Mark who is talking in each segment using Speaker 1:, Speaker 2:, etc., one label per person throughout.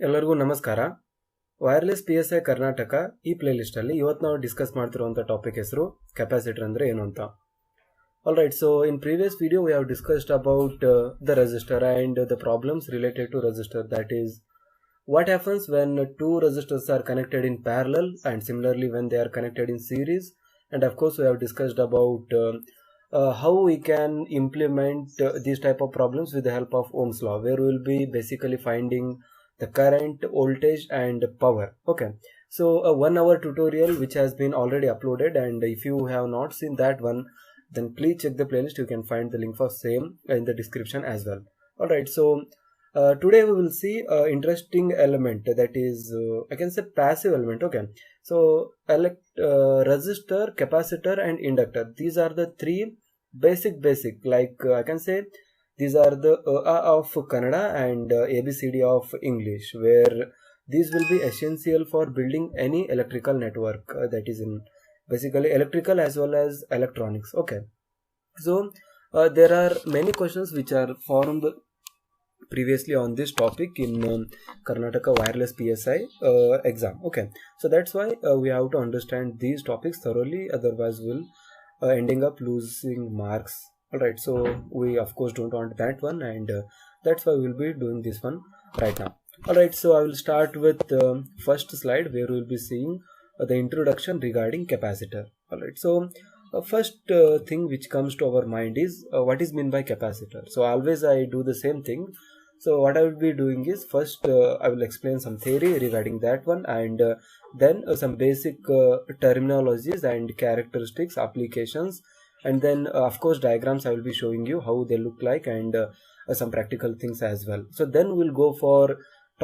Speaker 1: ಎಲ್ಲರಿಗೂ ನಮಸ್ಕಾರ. Wireless PSI Karnataka ಈ ಪ್ಲೇಲಿಸ್ಟ್ ಅಲ್ಲಿ ಇವತ್ತು ನಾವು ಡಿಸ್ಕಸ್ ಮಾಡ್ತಿರುವಂತ ಟಾಪಿಕ್ ಹೆಸರು ಕೆಪಾಸಿಟರ್ ಅಂದ್ರೆ ಏನು ಅಂತ. All right, so in previous video we have discussed about the resistor and the problems related to resistor, that is what happens when two resistors are connected in parallel and similarly when they are connected in series, and of course we have discussed about how we can implement these type of problems with the help of Ohm's law, where we will be basically finding the current, voltage and power. Okay, so a 1 hour tutorial which has been already uploaded, and if you have not seen that one, then please check the playlist. You can find the link for same in the description as well. All right, so today we will see interesting element, that is I can say passive element. Okay, so resistor, capacitor and inductor, these are the three basic like I can say these are the of Kannada and ABCD of English, where these will be essential for building any electrical network, that is in basically electrical as well as electronics. Okay, so there are many questions which are formed previously on this topic in Karnataka wireless PSI exam. Okay, so that's why we have to understand these topics thoroughly, otherwise we'll ending up losing marks. Alright, so we of course don't want that one, and that's why we'll be doing this one right now. Alright, so I will start with first slide where we'll be seeing the introduction regarding capacitor. Alright, so first thing which comes to our mind is what is meant by capacitor. So always I do the same thing. So what I will be doing is first I will explain some theory regarding that one, and then some basic terminologies and characteristics, applications, and then of course diagrams I will be showing you how they look like, and some practical things as well. So then we'll go for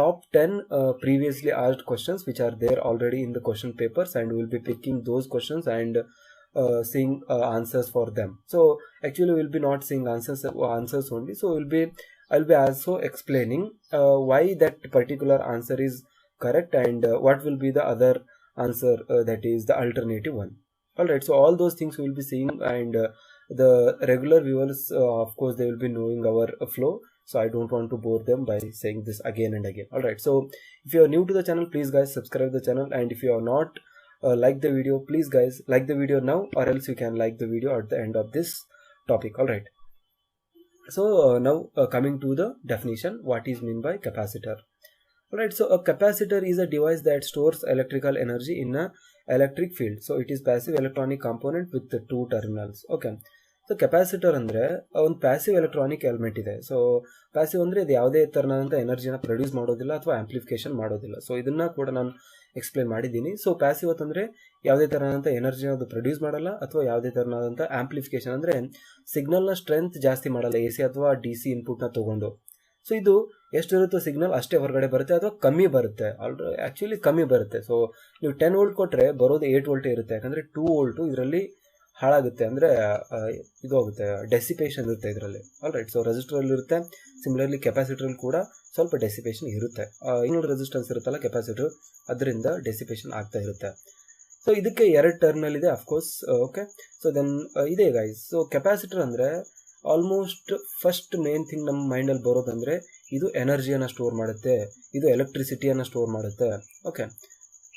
Speaker 1: top 10 previously asked questions which are there already in the question papers, and we'll be picking those questions and seeing answers for them. So actually we'll be not seeing answers only, so I'll be also explaining why that particular answer is correct, and what will be the other answer, that is the alternative one. Alright, so all those things we will be seeing, and the regular viewers of course they will be knowing our flow, so I don't want to bore them by saying this again and again. Alright, so if you are new to the channel, please guys subscribe the channel, and if you are not like the video, please guys like the video now, or else you can like the video at the end of this topic. Alright, so now coming to the definition, what is meant by capacitor. Alright, so a capacitor is a device that stores electrical energy in a electric field. So it is passive electronic component with the two terminals. Okay, so capacitor ಅಂದ್ರೆ ಒಂದು passive electronic element ಇದೆ. So passive ಅಂದ್ರೆ ಇದು ಯಾವುದೇ ತರನಾದಂಥ ಎನರ್ಜಿನ produce ಮಾಡೋದಿಲ್ಲ ಅಥವಾ amplification ಮಾಡೋದಿಲ್ಲ. So ಇದನ್ನ ಕೂಡ ನಾನು ಎಕ್ಸ್ಪ್ಲೇನ್ ಮಾಡಿದ್ದೀನಿ. ಸೊ ಪ್ಯಾಸಿವ್ ಅಂತಂದ್ರೆ ಯಾವುದೇ ತರನಾದಂಥ ಎನರ್ಜಿನ ಅದು ಪ್ರೊಡ್ಯೂಸ್ ಮಾಡಲ್ಲ ಅಥವಾ ಯಾವುದೇ ತರನಾದಂಥ ಆಂಪ್ಲಿಫಿಕೇಶನ್ ಅಂದ್ರೆ ಸಿಗ್ನಲ್ನ ಸ್ಟ್ರೆಂತ್ ಜಾಸ್ತಿ ಮಾಡಲ್ಲ AC ಅಥವಾ DC ಇನ್ಪುಟ್ನ ತಗೊಂಡು. ಸೊ ಇದು ಎಷ್ಟಿರುತ್ತೋ ಸಿಗ್ನಲ್ ಅಷ್ಟೇ ಹೊರಗಡೆ ಬರುತ್ತೆ ಅಥವಾ ಕಮ್ಮಿ ಬರುತ್ತೆ, ಆಕ್ಚುಲಿ ಕಮ್ಮಿ ಬರುತ್ತೆ. ಸೊ ನೀವು 10 ವೋಲ್ಟ್ ಕೊಟ್ಟರೆ ಬರೋದು 8 ವೋಲ್ಟೇ ಇರುತ್ತೆ, ಯಾಕಂದರೆ 2 ವೋಲ್ಟು ಇದರಲ್ಲಿ ಹಾಳಾಗುತ್ತೆ, ಅಂದರೆ ಇದು ಹೋಗುತ್ತೆ, ಡೆಸಿಪೇಷನ್ ಇರುತ್ತೆ ಇದರಲ್ಲಿ. ಆಲ್ರೈಟ್, ಸೊ ರೆಸಿಸ್ಟರಲ್ಲಿ ಇರುತ್ತೆ, ಸಿಮಿಲರ್ಲಿ ಕೆಪಾಸಿಟರಲ್ಲಿ ಕೂಡ ಸ್ವಲ್ಪ ಡೆಸಿಪೇಷನ್ ಇರುತ್ತೆ. ಇನ್ನೊಂದು ರೆಸಿಸ್ಟೆನ್ಸ್ ಇರುತ್ತಲ್ಲ ಕೆಪಾಸಿಟರ್, ಅದರಿಂದ ಡೆಸಿಪೇಷನ್ ಆಗ್ತಾ ಇರುತ್ತೆ. ಸೊ ಇದಕ್ಕೆ 2 ಟರ್ಮಿನಲ್ ಇದೆ ಅಫ್ಕೋರ್ಸ್. ಓಕೆ, ಸೊ ದೆನ್ ಇದೆ ಗೈಸ್. ಸೊ ಕೆಪಾಸಿಟರ್ ಅಂದರೆ ಆಲ್ಮೋಸ್ಟ್ ಫಸ್ಟ್ ಮೇನ್ ಥಿಂಗ್ ನಮ್ಮ ಮೈಂಡಲ್ಲಿ ಬರೋದಂದರೆ ಇದು ಎನರ್ಜಿಯನ್ನು ಸ್ಟೋರ್ ಮಾಡುತ್ತೆ, ಇದು ಎಲೆಕ್ಟ್ರಿಸಿಟಿಯನ್ನು ಸ್ಟೋರ್ ಮಾಡುತ್ತೆ. Okay,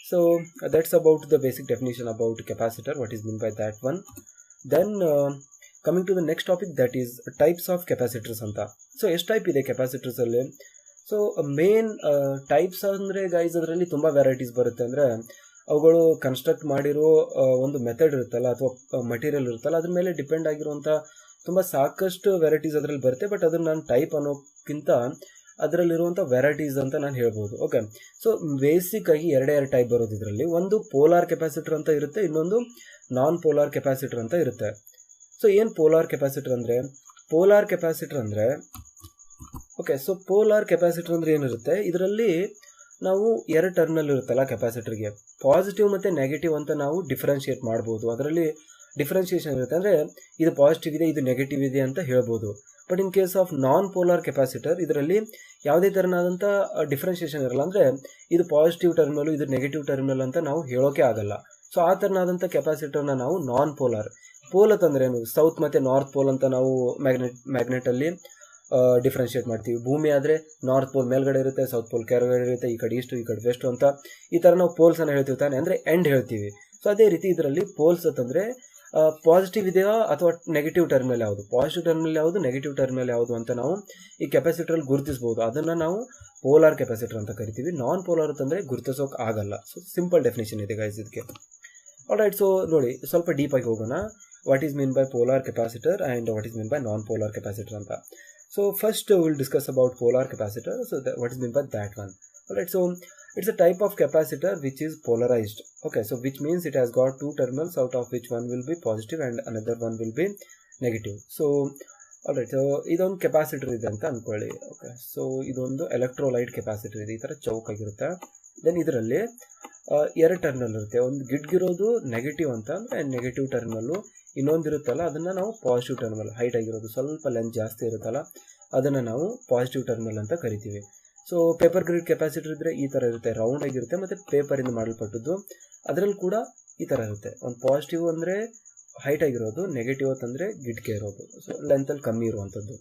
Speaker 1: so that's about the basic definition about capacitor, what is mean by that one. Then coming to the next topic, that is types of capacitors ಅಂತ. ಸೊ ಎಷ್ಟು ಟೈಪ್ ಇದೆ ಕೆಪಾಸಿಟರ್ಸಲ್ಲಿ? ಸೊ ಮೇನ್ ಟೈಪ್ಸ್ ಅಂದರೆ guys ಅದರಲ್ಲಿ ತುಂಬ varieties ಬರುತ್ತೆ. ಅಂದರೆ ಅವುಗಳು ಕನ್ಸ್ಟ್ರಕ್ಟ್ ಮಾಡಿರೋ ಒಂದು ಮೆಥಡ್ ಇರುತ್ತಲ್ಲ ಅಥವಾ ಮಟೀರಿಯಲ್ ಇರುತ್ತಲ್ಲ, ಅದ್ರ ಮೇಲೆ ಡಿಪೆಂಡ್ ಆಗಿರುವಂಥ ತುಂಬ ಸಾಕಷ್ಟು ವೆರೈಟೀಸ್ ಅದರಲ್ಲಿ ಬರುತ್ತೆ. ಬಟ್ ಅದನ್ನು ನಾನು ಟೈಪ್ ಅನ್ನೋಕ್ಕಿಂತ ಅದರಲ್ಲಿರುವಂಥ ವೆರೈಟೀಸ್ ಅಂತ ನಾನು ಹೇಳ್ಬೋದು. ಓಕೆ, ಸೊ ಬೇಸಿಕ್ ಆಗಿ 2 ಟೈಪ್ ಬರೋದು ಇದರಲ್ಲಿ. ಒಂದು ಪೋಲಾರ್ ಕೆಪಾಸಿಟರ್ ಅಂತ ಇರುತ್ತೆ, ಇನ್ನೊಂದು ನಾನ್ ಪೋಲಾರ್ ಕೆಪಾಸಿಟರ್ ಅಂತ ಇರುತ್ತೆ. ಸೊ ಏನು ಪೋಲಾರ್ ಕೆಪಾಸಿಟರ್ ಅಂದರೆ? ಪೋಲಾರ್ ಕೆಪಾಸಿಟರ್ ಅಂದರೆ ಓಕೆ, ಸೊ ಪೋಲಾರ್ ಕೆಪಾಸಿಟರ್ ಅಂದರೆ ಏನಿರುತ್ತೆ, ಇದರಲ್ಲಿ ನಾವು 2 ಟರ್ಮಿನಲ್ ಇರುತ್ತಲ್ಲ ಕೆಪಾಸಿಟರ್ಗೆ, ಪಾಸಿಟಿವ್ ಮತ್ತು ನೆಗೆಟಿವ್ ಅಂತ ನಾವು ಡಿಫ್ರೆನ್ಶಿಯೇಟ್ ಮಾಡ್ಬೋದು. ಅದರಲ್ಲಿ ಡಿಫ್ರೆನ್ಶಿಯೇಷನ್ ಇರುತ್ತೆ, ಅಂದರೆ ಇದು ಪಾಸಿಟಿವ್ ಇದೆ, ಇದು ನೆಗೆಟಿವ್ ಇದೆ ಅಂತ ಹೇಳ್ಬೋದು. But in case of non polar capacitor ಇದರಲ್ಲಿ ಯಾವುದೇ ಥರನಾದಂಥ ಡಿಫ್ರೆನ್ಶಿಯೇಷನ್ ಇರಲ್ಲ, ಅಂದರೆ ಇದು ಪಾಸಿಟಿವ್ ಟರ್ಮಿನಲ್, ಇದು ನೆಗೆಟಿವ್ ಟರ್ಮಿನಲ್ ಅಂತ ನಾವು ಹೇಳೋಕೆ ಆಗಲ್ಲ. ಸೊ ಆ ಥರನಾದಂಥ ಕೆಪಾಸಿಟರ್ನ ನಾವು ನಾನ್ ಪೋಲಾರ್. ಪೋಲ್ ಅಂತಂದ್ರೆ ಏನು? ಸೌತ್ ಮತ್ತು ನಾರ್ತ್ ಪೋಲ್ ಅಂತ ನಾವು ಮ್ಯಾಗ್ನೆಟಲ್ಲಿ ಡಿಫ್ರೆನ್ಶಿಯೇಟ್ ಮಾಡ್ತೀವಿ. ಭೂಮಿ ಆದರೆ ನಾರ್ತ್ ಪೋಲ್ ಮೇಲ್ಗಡೆ ಇರುತ್ತೆ, ಸೌತ್ ಪೋಲ್ ಕೆಳಗಡೆ ಇರುತ್ತೆ, ಈ ಕಡೆ ಈಸ್ಟ್ ಈ ಕಡೆ ವೆಸ್ಟ್ ಅಂತ ಈ ಥರ ನಾವು ಪೋಲ್ಸನ್ನು ಹೇಳ್ತೀವಿ ತಾನೆ, ಅಂದರೆ ಎಂಡ್ ಹೇಳ್ತೀವಿ. ಸೊ ಅದೇ ರೀತಿ ಇದರಲ್ಲಿ ಪೋಲ್ಸ್ ಅಂತಂದರೆ ಪಾಸಿಟಿವ್ ಇದೆಯಾ ಅಥವಾ ನೆಗೆಟಿವ್ ಟರ್ಮಿನಲ್ ಯಾವುದು, ಪಾಸಿಟಿವ್ ಟರ್ಮಿನಲ್ ಯಾವುದು, ನೆಗೆಟಿವ್ ಟರ್ಮಿನಲ್ ಯಾವುದು ಅಂತ ನಾವು ಈ ಕೆಪಾಸಿಟರಲ್ಲಿ ಗುರುತಿಸ್ಬೋದು. ಅದನ್ನು ನಾವು ಪೋಲಾರ್ ಕೆಪಾಸಿಟರ್ ಅಂತ ಕರಿತೀವಿ. ನಾನ್ ಪೋಲಾರ್ ಅಂತಂದರೆ ಗುರುತಿಸೋಕೆ ಆಗಲ್ಲ. ಸೊ ಸಿಂಪಲ್ ಡೆಫಿನೇಷನ್ ಇದೆ ಗೈಸ್ ಇದಕ್ಕೆ. ಆಲ್ರೈಟ್, ಸೊ ನೋಡಿ ಸ್ವಲ್ಪ ಡೀಪಾಗಿ ಹೋಗೋಣ. What is mean by polar capacitor and what is mean by non polar capacitor ಅಂತ. So first we'll discuss about polar capacitor. So what is meant by that one? Alright, so it's a type of capacitor which is polarized. Okay, so which means it has got two terminals out of which one will be positive and another one will be negative. So alright, so ಇದೊಂದು capacitor ಇದೆ ಅಂತ ಅನ್ಕೊಳ್ಳಿ. Okay, so ಇದೊಂದು electrolyte capacitor ಇದೆ, ಈ ಥರ ಚೌಕಾಗಿರುತ್ತೆ. Then ಇದರಲ್ಲಿ ಎರಡು ಟರ್ಮಿನಲ್ ಇರುತ್ತೆ. ಒಂದು ಗಿಡ್ಗಿರೋದು ನೆಗೆಟಿವ್ ಅಂತ ಅಂದರೆ ನೆಗೆಟಿವ್ ಟರ್ಮಿನಲ್ಲು, ಇನ್ನೊಂದಿರುತ್ತಲ್ಲ ಅದನ್ನು ನಾವು ಪಾಸಿಟಿವ್ ಟರ್ಮಿನಲ್, ಹೈಟ್ ಆಗಿರೋದು ಸ್ವಲ್ಪ ಲೆಂತ್ ಜಾಸ್ತಿ ಇರುತ್ತಲ್ಲ ಅದನ್ನು ನಾವು ಪಾಸಿಟಿವ್ ಟರ್ಮಿನಲ್ ಅಂತ ಕರಿತೀವಿ. ಸೊ ಪೇಪರ್ ಗ್ರಿಡ್ ಕೆಪಾಸಿಟರ್ ಇದ್ದರೆ ಈ ಥರ ಇರುತ್ತೆ, ರೌಂಡ್ ಆಗಿರುತ್ತೆ ಮತ್ತು ಪೇಪರಿಂದ ಮಾಡಲ್ಪಟ್ಟದ್ದು. ಅದರಲ್ಲಿ ಕೂಡ ಈ ಥರ ಇರುತ್ತೆ. ಒಂದು ಪಾಸಿಟಿವ್ ಅಂದರೆ ಹೈಟ್ ಆಗಿರೋದು, ನೆಗೆಟಿವ್ ಅಂತಂದರೆ ಗಿಡ್ಕೆ ಇರೋದು, ಸೊ ಲೆಂತಲ್ಲಿ ಕಮ್ಮಿ ಇರುವಂಥದ್ದು.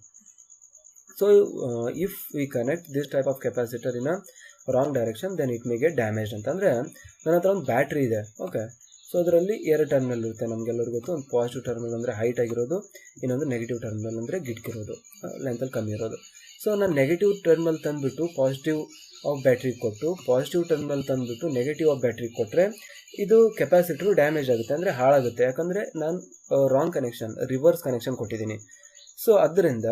Speaker 1: So if we connect this type of capacitor in a wrong direction then it may get damaged ಅಂತ. ಅಂದರೆ ನನ್ನ ಹತ್ರ ಒಂದು ಬ್ಯಾಟ್ರಿ ಇದೆ. ಓಕೆ, ಸೊ ಅದರಲ್ಲಿ ಎರಡು ಟರ್ಮಿನಲ್ ಇರುತ್ತೆ, ನಮಗೆಲ್ಲರಿಗೂ ಗೊತ್ತು. ಒಂದು ಪಾಸಿಟಿವ್ ಟರ್ಮಿನಲ್ ಅಂದರೆ ಹೈಟ್ ಆಗಿರೋದು, ಇನ್ನೊಂದು ನೆಗೆಟಿವ್ ಟರ್ಮಿನಲ್ ಅಂದರೆ ಗಿಡ್ಕಿರೋದು, ಲೆಂತಲ್ಲಿ ಕಮ್ಮಿ ಇರೋದು. ಸೊ ನಾನು ನೆಗೆಟಿವ್ ಟರ್ಮಿನಲ್ ತಂದುಬಿಟ್ಟು ಪಾಸಿಟಿವ್ ಆಫ್ ಬ್ಯಾಟ್ರಿಗೆ ಕೊಟ್ಟು, ಪಾಸಿಟಿವ್ ಟರ್ಮಿನಲ್ ತಂದುಬಿಟ್ಟು ನೆಗೆಟಿವ್ ಆಫ್ ಬ್ಯಾಟ್ರಿಗೆ ಕೊಟ್ಟರೆ ಇದು ಕೆಪಾಸಿಟರ್ ಡ್ಯಾಮೇಜ್ ಆಗುತ್ತೆ, ಅಂದರೆ ಹಾಳಾಗುತ್ತೆ. ಯಾಕಂದರೆ ನಾನು ರಾಂಗ್ ಕನೆಕ್ಷನ್, ರಿವರ್ಸ್ ಕನೆಕ್ಷನ್ ಕೊಟ್ಟಿದ್ದೀನಿ. ಸೊ ಅದರಿಂದ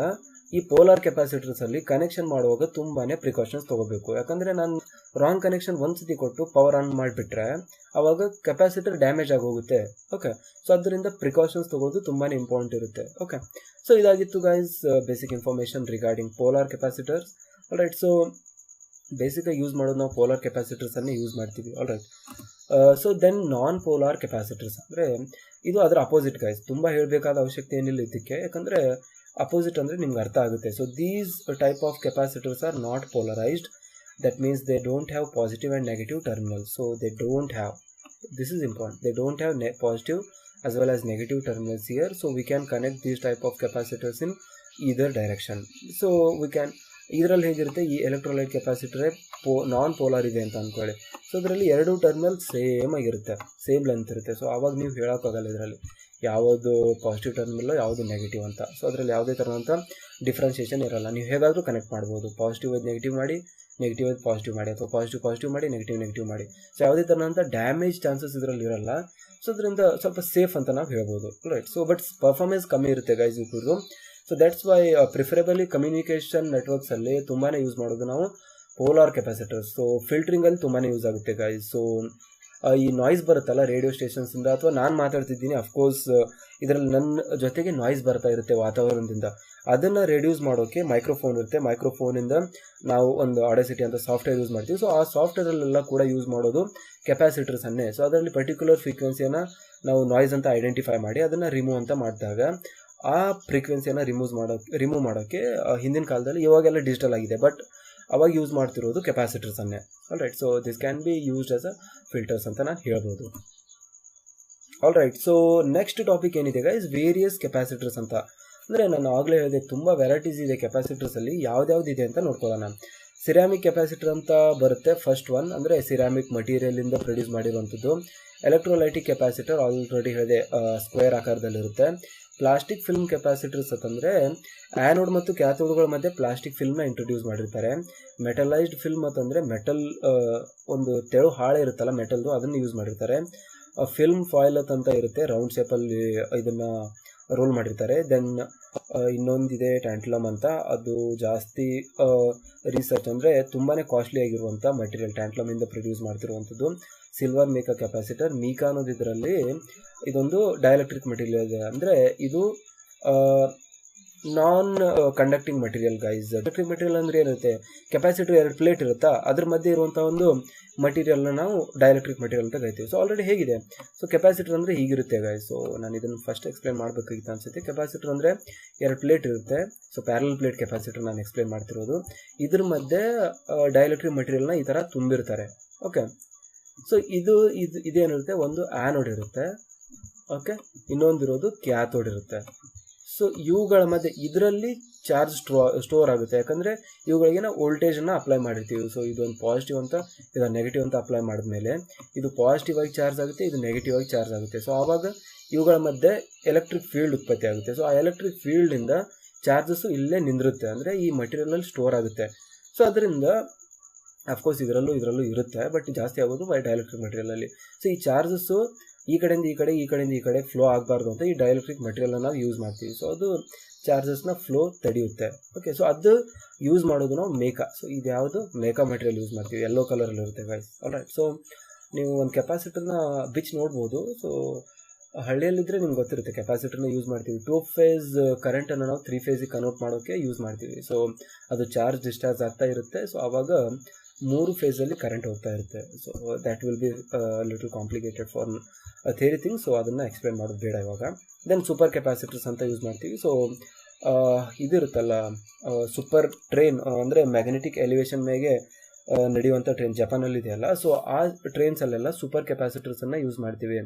Speaker 1: ಈ ಪೋಲಾರ್ ಕೆಪಾಸಿಟರ್ಸಲ್ಲಿ ಕನೆಕ್ಷನ್ ಮಾಡುವಾಗ ತುಂಬಾ ಪ್ರಿಕಾಷನ್ಸ್ ತೊಗೋಬೇಕು. ಯಾಕಂದರೆ ನಾನು ರಾಂಗ್ ಕನೆಕ್ಷನ್ ಒಂದ್ಸತಿ ಕೊಟ್ಟು ಪವರ್ ಆನ್ ಮಾಡಿಬಿಟ್ರೆ ಆವಾಗ ಕೆಪಾಸಿಟರ್ ಡ್ಯಾಮೇಜ್ ಆಗೋಗುತ್ತೆ. ಓಕೆ, ಸೊ ಅದರಿಂದ ಪ್ರಿಕಾಷನ್ಸ್ ತೊಗೊಳ್ಳೋದು ತುಂಬಾ ಇಂಪಾರ್ಟೆಂಟ್ ಇರುತ್ತೆ. ಓಕೆ, ಸೊ ಇದಾಗಿತ್ತು guys basic information regarding polar capacitors. Alright, so ಬೇಸಿಕಾಗಿ ಯೂಸ್ ಮಾಡೋದು ನಾವು ಪೋಲಾರ್ ಕೆಪಾಸಿಟರ್ಸನ್ನೇ ಯೂಸ್ ಮಾಡ್ತೀವಿ. Alright, so then non polar capacitors ಅಂದರೆ ಇದು ಅದರ ಅಪೋಸಿಟ್ ಗೈಸ್. ತುಂಬ ಹೇಳಬೇಕಾದ ಅವಶ್ಯಕತೆ ಏನಿಲ್ಲ ಇದಕ್ಕೆ, ಯಾಕಂದರೆ ಅಪೋಸಿಟ್ ಅಂದರೆ ನಿಮ್ಗೆ ಅರ್ಥ ಆಗುತ್ತೆ. So these type of capacitors R not polarised. That means they don't have positive and negative terminals. So they don't have, this is important, they don't have positive as well as negative terminals here. So we can connect these type of capacitors in either direction. So we can ಇದರಲ್ಲಿ ಹೇಗಿರುತ್ತೆ, ಈ electrolyte ಕೆಪಾಸಿಟರೇ non polar ಇದೆ ಅಂತ ಅಂದ್ಕೊಳ್ಳಿ. So ಅದರಲ್ಲಿ ಎರಡು terminal same ಆಗಿರುತ್ತೆ, same length ಇರುತ್ತೆ. ಸೊ ಆವಾಗ ನೀವು ಹೇಳೋಕ್ಕಾಗಲ್ಲ ಇದರಲ್ಲಿ ಯಾವುದು ಪಾಸಿಟಿವ್ ಟರ್ಮಿನಲ್ ಯಾವುದು ನೆಗೆಟಿವ್ ಅಂತ. ಸೊ ಅದರಲ್ಲಿ ಯಾವುದೇ ಥರದಂಥ ಡಿಫ್ರೆನ್ಷಿಯೇಷನ್ ಇರಲ್ಲ. ನೀವು ಹೇಗಾದರೂ ಕನೆಕ್ಟ್ ಮಾಡ್ಬೋದು, ಪಾಸಿಟಿವ್ ಆಗಿ ನೆಗೆಟಿವ್ ಮಾಡಿ, ನೆಗೆಟಿವ್ ಆಗಿ ಪಾಸಿಟಿವ್ ಮಾಡಿ, ಅಥವಾ ಪಾಸಿಟಿವ್ ಮಾಡಿ, ನೆಗೆಟಿವ್ ಮಾಡಿ. ಸೊ ಯಾವುದೇ ಥರದಂಥ ಡ್ಯಾಮೇಜ್ ಚಾನ್ಸಸ್ ಇದರಲ್ಲಿ ಇರಲ್ಲ. ಸೊ ಅದರಿಂದ ಸ್ವಲ್ಪ ಸೇಫ್ ಅಂತ ನಾವು ಹೇಳ್ಬೋದು. ರೈಟ್, ಸೊ ಬಟ್ ಪರ್ಫಾರ್ಮೆನ್ಸ್ ಕಮ್ಮಿ ಇರುತ್ತೆ ಗೈಸ್ ಇಬ್ಬರದು. So that's why preferably communication ನೆಟ್ವರ್ಕ್ಸಲ್ಲಿ ತುಂಬಾ ಯೂಸ್ ಮಾಡೋದು ನಾವು ಪೋಲಾರ್ ಕೆಪಾಸಿಟರ್ಸ್. ಸೊ ಫಿಲ್ಟ್ರಿಂಗಲ್ಲಿ ತುಂಬಾ ಯೂಸ್ ಆಗುತ್ತೆ ಗೈಸ್. ಸೊ ಈ ನಾಯ್ಸ್ ಬರುತ್ತಲ್ಲ ರೇಡಿಯೋ ಸ್ಟೇಷನ್ಸಿಂದ, ಅಥವಾ ನಾನು ಮಾತಾಡ್ತಿದ್ದೀನಿ, ಅಫ್ಕೋರ್ಸ್ ಇದರಲ್ಲಿ ನನ್ನ ಜೊತೆಗೆ ನಾಯ್ಸ್ ಬರ್ತಾ ಇರುತ್ತೆ ವಾತಾವರಣದಿಂದ. ಅದನ್ನು ರೆಡ್ಯೂಸ್ ಮಾಡೋಕ್ಕೆ ಮೈಕ್ರೋಫೋನ್ ಇರುತ್ತೆ. ಮೈಕ್ರೋಫೋನಿಂದ ನಾವು ಒಂದು ಆಡಸಿಟಿ ಅಂತ ಸಾಫ್ಟ್ವೇರ್ ಯೂಸ್ ಮಾಡ್ತೀವಿ. ಸೊ ಆ ಸಾಫ್ಟ್ವೇರಲ್ಲೆಲ್ಲ ಕೂಡ ಯೂಸ್ ಮಾಡೋದು ಕೆಪಾಸಿಟರ್ಸನ್ನೇ. ಸೊ ಅದರಲ್ಲಿ ಪರ್ಟಿಕ್ಯುಲರ್ ಫ್ರೀಕ್ವೆನ್ಸಿಯನ್ನು ನಾವು ನಾಯ್ಸ್ ಅಂತ ಐಡೆಂಟಿಫೈ ಮಾಡಿ ಅದನ್ನು ರಿಮೂವ್ ಅಂತ ಮಾಡಿದಾಗ ಆ ಫ್ರೀಕ್ವೆನ್ಸಿಯನ್ನು ರಿಮೂವ್ ಮಾಡೋಕ್ಕೆ ಹಿಂದಿನ ಕಾಲದಲ್ಲಿ, ಇವಾಗೆಲ್ಲ ಡಿಜಿಟಲ್ ಆಗಿದೆ, ಬಟ್ ಅವಾಗ ಯೂಸ್ ಮಾಡ್ತಿರೋದು ಕೆಪಾಸಿಟರ್ಸನ್ನೇ. Alright, so this can be used as a filters ಅಂತ ನಾನು ಹೇಳ್ಬೋದು. ಆಲ್ರೈಟ್, ಸೊ ನೆಕ್ಸ್ಟ್ ಟಾಪಿಕ್ ಏನಿದೆ ಗೈಸ್, ವೇರಿಯಸ್ ಕೆಪಾಸಿಟರ್ಸ್ ಅಂತ. ಅಂದರೆ ನಾನು ಆಗಲೇ ಹೇಳಿದೆ ತುಂಬ ವೆರೈಟೀಸ್ ಇದೆ ಕೆಪಾಸಿಟರ್ಸಲ್ಲಿ. ಯಾವ್ದ್ಯಾವ್ದಿದೆ ಅಂತ ನೋಡ್ಕೊಳ್ಳೋಣ. ಸಿರಾಮಿಕ್ ಕೆಪಾಸಿಟರ್ ಅಂತ ಬರುತ್ತೆ ಫಸ್ಟ್ ಒನ್, ಅಂದರೆ ಸಿರಾಮಿಕ್ ಮಟೀರಿಯಲಿಂದ ಪ್ರೊಡ್ಯೂಸ್ ಮಾಡಿರುವಂಥದ್ದು. ಎಲೆಕ್ಟ್ರೋಲೈಟಿಕ್ ಕೆಪಾಸಿಟರ್ ಆಲ್ರೆಡಿ ಹೇಳಿದೆ, ಸ್ಕ್ವೇರ್ ಆಕಾರದಲ್ಲಿರುತ್ತೆ. ಪ್ಲಾಸ್ಟಿಕ್ ಫಿಲ್ಮ್ ಕೆಪಾಸಿಟರ್ಸ್ ಅಂತಂದರೆ ಆ್ಯನೋಡ್ ಮತ್ತು ಕ್ಯಾಥೋಡ್ಗಳ ಮಧ್ಯೆ ಪ್ಲಾಸ್ಟಿಕ್ ಫಿಲ್ಮ್ನ ಇಂಟ್ರೊಡ್ಯೂಸ್ ಮಾಡಿರ್ತಾರೆ. ಮೆಟಲೈಸ್ಡ್ ಫಿಲ್ಮ್ ಅಂತಂದರೆ ಮೆಟಲ್, ಒಂದು ತೆಳು ಹಾಳೆ ಇರುತ್ತಲ್ಲ ಮೆಟಲ್ದು, ಅದನ್ನು ಯೂಸ್ ಮಾಡಿರ್ತಾರೆ. ಫಿಲ್ಮ್ ಫಾಯಿಲ್ ಅಂತ ಇರುತ್ತೆ, ರೌಂಡ್ ಶೇಪಲ್ಲಿ ಇದನ್ನು ರೋಲ್ ಮಾಡಿರ್ತಾರೆ. ದೆನ್ ಇನ್ನೊಂದಿದೆ ಟ್ಯಾಂಟ್ಲಮ್ ಅಂತ, ಅದು ಜಾಸ್ತಿ ರಿಸರ್ಚ್ ಅಂದರೆ ತುಂಬಾ ಕಾಸ್ಟ್ಲಿ ಆಗಿರುವಂಥ ಮಟೀರಿಯಲ್, ಟ್ಯಾಂಟ್ಲಮಿಂದ ಪ್ರೊಡ್ಯೂಸ್ ಮಾಡ್ತಿರುವಂಥದ್ದು. ಸಿಲ್ವರ್ ಮೀಕಾ ಕೆಪಾಸಿಟರ್, ಮೀಕಾ ಅನ್ನೋದು ಇದರಲ್ಲಿ ಇದೊಂದು ಡೈಎಲೆಕ್ಟ್ರಿಕ್ ಮಟೀರಿಯಲ್ ಇದೆ. ಅಂದರೆ ಇದು non conducting material guys. Electric material ಅಂದರೆ ಏನಿರುತ್ತೆ, ಕೆಪಾಸಿಟರ್ ಎರಡು ಪ್ಲೇಟ್ ಇರುತ್ತಾ, ಅದ್ರ ಮಧ್ಯೆ ಇರುವಂಥ ಒಂದು ಮಟೀರಿಯಲ್ನ ನಾವು ಡೈಎಲೆಕ್ಟ್ರಿಕ್ ಮಟೀರಿಯಲ್ ಅಂತ ಕರಿತೀವಿ. ಸೊ ಆಲ್ರೆಡಿ ಹೇಗಿದೆ, ಸೊ ಕೆಪಾಸಿಟರ್ ಅಂದರೆ ಹೀಗಿರುತ್ತೆ ಗೈಸ್. ಸೊ ನಾನು ಇದನ್ನು ಫಸ್ಟ್ ಎಕ್ಸ್ಪ್ಲೇನ್ ಮಾಡಬೇಕಾಗಿತ್ತು ಅನ್ಸುತ್ತೆ. ಕೆಪಾಸಿಟರ್ ಅಂದರೆ ಎರಡು ಪ್ಲೇಟ್ ಇರುತ್ತೆ. ಸೊ ಪ್ಯಾರಲಲ್ ಪ್ಲೇಟ್ ಕೆಪಾಸಿಟರ್ ನಾನು ಎಕ್ಸ್ಪ್ಲೇನ್ ಮಾಡ್ತಿರೋದು. ಇದ್ರ ಮಧ್ಯೆ ಡೈಎಲೆಕ್ಟ್ರಿಕ್ ಮಟೀರಿಯಲ್ನ ಈ ಥರ ತುಂಬಿರ್ತಾರೆ. ಓಕೆ, ಸೊ ಇದೇನಿರುತ್ತೆ, ಒಂದು ಆ್ಯನೋಡ್ ಇರುತ್ತೆ. ಓಕೆ, ಇನ್ನೊಂದಿರೋದು ಕ್ಯಾಥೋಡ್ ಇರುತ್ತೆ. ಸೊ ಇವುಗಳ ಮಧ್ಯೆ ಇದರಲ್ಲಿ ಚಾರ್ಜ್ ಸ್ಟೋರ್ ಆಗುತ್ತೆ, ಯಾಕಂದರೆ ಇವುಗಳಿಗೆ ನಾವು ವೋಲ್ಟೇಜನ್ನು ಅಪ್ಲೈ ಮಾಡಿರ್ತೀವಿ. ಸೊ ಇದೊಂದು ಪಾಸಿಟಿವ್ ಅಂತ, ಇದು ನೆಗೆಟಿವ್ ಅಂತ ಅಪ್ಲೈ ಮಾಡಿದ್ಮೇಲೆ ಇದು ಪಾಸಿಟಿವ್ ಆಗಿ ಚಾರ್ಜ್ ಆಗುತ್ತೆ, ಇದು ನೆಗೆಟಿವ್ ಆಗಿ ಚಾರ್ಜ್ ಆಗುತ್ತೆ. ಸೊ ಆವಾಗ ಇವುಗಳ ಮಧ್ಯೆ ಎಲೆಕ್ಟ್ರಿಕ್ ಫೀಲ್ಡ್ ಉತ್ಪತ್ತಿ ಆಗುತ್ತೆ. ಸೊ ಆ ಎಲೆಕ್ಟ್ರಿಕ್ ಫೀಲ್ಡಿಂದ ಚಾರ್ಜಸ್ಸು ಇಲ್ಲೇ ನಿಂದಿರುತ್ತೆ, ಅಂದರೆ ಈ ಮಟೀರಿಯಲಲ್ಲಿ ಸ್ಟೋರ್ ಆಗುತ್ತೆ. ಸೊ ಅದರಿಂದ ಅಫ್ಕೋರ್ಸ್ ಇದರಲ್ಲೂ ಇರುತ್ತೆ, ಬಟ್ ಜಾಸ್ತಿ ಆಗೋದು ಡೈಎಲೆಕ್ಟ್ರಿಕ್ ಮಟೀರಿಯಲಲ್ಲಿ. ಸೊ ಈ ಚಾರ್ಜಸ್ಸು ಈ ಕಡೆಯಿಂದ ಈ ಕಡೆ ಫ್ಲೋ ಆಗಬಾರ್ದು ಅಂತ ಈ ಡೈಎಲೆಕ್ಟ್ರಿಕ್ ಮಟೀರಿಯಲ್ನ ನಾವು ಯೂಸ್ ಮಾಡ್ತೀವಿ. ಸೊ ಅದು ಚಾರ್ಜಸ್ನ ಫ್ಲೋ ತಡೆಯುತ್ತೆ. ಓಕೆ, ಸೊ ಅದು ಯೂಸ್ ಮಾಡೋದು ನಾವು ಮೇಕಾ. ಸೊ ಇದು ಯಾವುದು ಮೇಕಾ ಮಟೀರಿಯಲ್ ಯೂಸ್ ಮಾಡ್ತೀವಿ, ಯೆಲ್ಲೋ ಕಲರಲ್ಲಿ ಇರುತ್ತೆ ಗೈಸ್. ಆಲ್ರೈಟ್, ಸೊ ನೀವು ಒಂದು ಕೆಪಾಸಿಟರ್ನ ಬಿಚ್ ನೋಡ್ಬೋದು. ಸೊ ಹಳ್ಳಿಯಲ್ಲಿದ್ದರೆ ನಿಮ್ಗೆ ಗೊತ್ತಿರುತ್ತೆ, ಕೆಪಾಸಿಟರ್ನ ಯೂಸ್ ಮಾಡ್ತೀವಿ. 2 ಫೇಸ್ ಕರೆಂಟನ್ನು ನಾವು 3 ಫೇಸಿಗೆ ಕನ್ವರ್ಟ್ ಮಾಡೋಕ್ಕೆ ಯೂಸ್ ಮಾಡ್ತೀವಿ. ಸೊ ಅದು ಚಾರ್ಜ್ ಡಿಸ್ಚಾರ್ಜ್ ಆಗ್ತಾ ಇರುತ್ತೆ. ಸೊ ಆವಾಗ 3 ಫೇಸಲ್ಲಿ ಕರೆಂಟ್ ಹೋಗ್ತಾ ಇರುತ್ತೆ. So that will be little complicated for theory thing. So ಅದನ್ನು ಎಕ್ಸ್ಪ್ಲೇನ್ ಮಾಡೋದು ಬೇಡ ಇವಾಗ. ದೆನ್ ಸೂಪರ್ ಕೆಪಾಸಿಟರ್ಸ್ ಅಂತ ಯೂಸ್ ಮಾಡ್ತೀವಿ. ಸೊ ಇದಿರುತ್ತಲ್ಲ ಸೂಪರ್ ಟ್ರೈನ್, ಅಂದರೆ ಮ್ಯಾಗ್ನೆಟಿಕ್ ಎಲಿವೇಶನ್ ಮೇಲೆ ನಡೆಯುವಂಥ ಟ್ರೈನ್ ಜಪಾನಲ್ಲಿದೆಯಲ್ಲ, ಸೊ ಆ ಟ್ರೈನ್ಸಲ್ಲೆಲ್ಲ ಸೂಪರ್ ಕೆಪಾಸಿಟರ್ಸನ್ನು ಯೂಸ್ ಮಾಡ್ತೀವಿ.